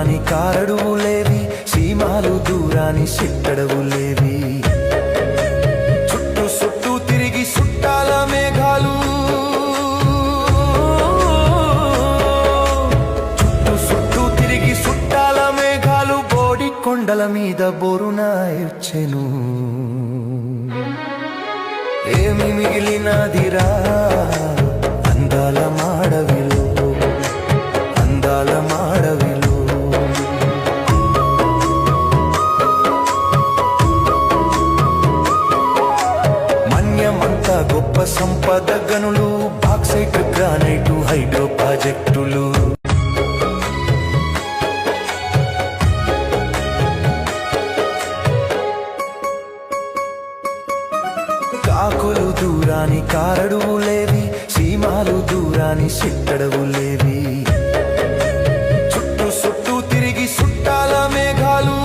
దూరాని కారడువులేవి, సీమాలు దూరాని సిట్టడవులేవి. చుట్టూ చుట్టూ తిరిగి సుట్టాల మేఘాలు, చుట్టూ చుట్టూ తిరిగి సుట్టాల మేఘాలు బోడి కొండల మీద బోరునాయొచ్చెను. ఏమి మిగిలినదిరా అందాల మాడవిలో, అందాల మాడవిలో. మన్యమంతా గొప్ప సంపద గనులు, బాక్సైట్ గ్రానైటు హైడ్రో ప్రాజెక్టులు. కాకులు దూరాని కారడువులేవి, సీమాలు దూరాని సిట్టడవులేవి. చుట్టూ చుట్టూ తిరిగి సుట్టాల మేఘాలు,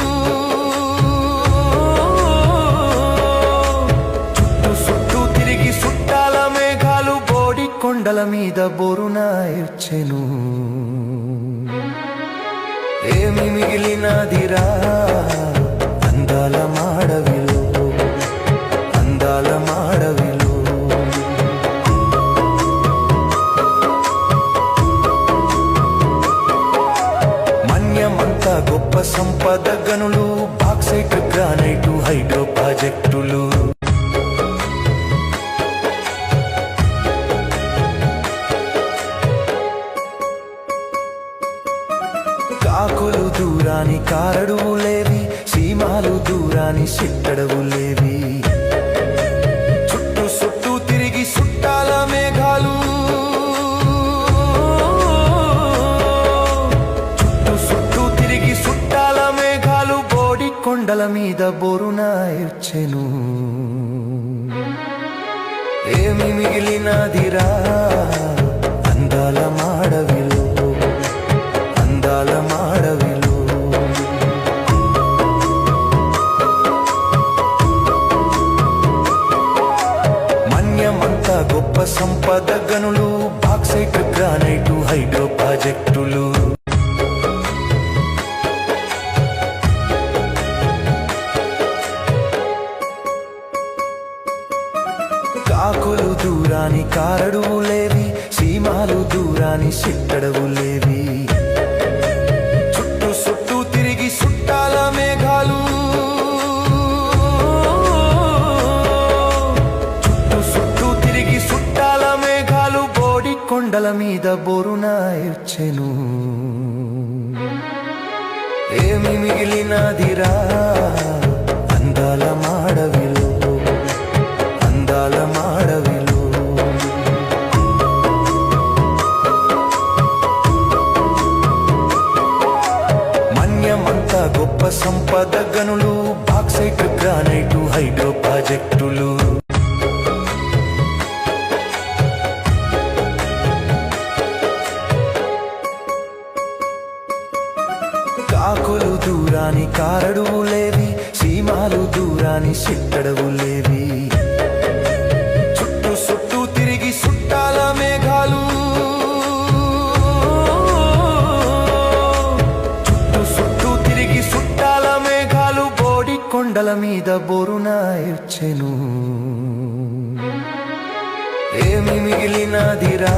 చుట్టూ చుట్టూ తిరిగి సుట్టాల మేఘాలు బోడి కొండల మీద బోరునాయొచ్చెను. ఏమి మిగిలినదిరా అందాల మాడవిలో, అందాల మాడవిలో. మన్యమంతా గొప్ప సంపద గనులు, బాక్సైట్ గ్రానైటు హైడ్రో ప్రాజెక్టులు. కాకులు దూరాని కారడువులేవి, సీమాలు దూరాని సిట్టడవులేవి. చుట్టూ చుట్టూ తిరిగి సుట్టాల మేఘాలు, చుట్టూ చుట్టూ తిరిగి సుట్టాల మేఘాలు బోడి కొండల మీద బోరునాయొచ్చెను. ఏమి మిగిలినదిరా అందాల మాడవిలో, అందాల మాడవిలో. మన్యమంతా గొప్ప సంపద గనులు, బాక్సైట్ గ్రానైటు హైడ్రో ప్రాజెక్టులు. కాకులు దూరాని కారడువులేవి, సీమాలు దూరాని సిట్టడవులేవి. చుట్టూ చుట్టూ తిరిగి సుట్టాల మేఘాలు, చుట్టూ చుట్టూ తిరిగి సుట్టాల మేఘాలు బోడి కొండల మీద బోరునాయొచ్చెను. ఏమి మిగిలినదిరా అందాల మాడవిలో, అందాల మాడవిలో. మన్యమంతా గొప్ప సంపద గనులు, బాక్సైట్ గ్రానైటు హైడ్రో ప్రాజెక్టులు. కాకులు దూరాని కారడువులేవి, సీమాలు దూరాని సిట్టడవులేవి. చుట్టూ చుట్టూ తిరిగి సుట్టాల మేఘాలు, చుట్టూ చుట్టూ తిరిగి సుట్టాల మేఘాలు బోడి కొండల మీద బోరునాయొచ్చెను. ఏమి మిగిలినదిరా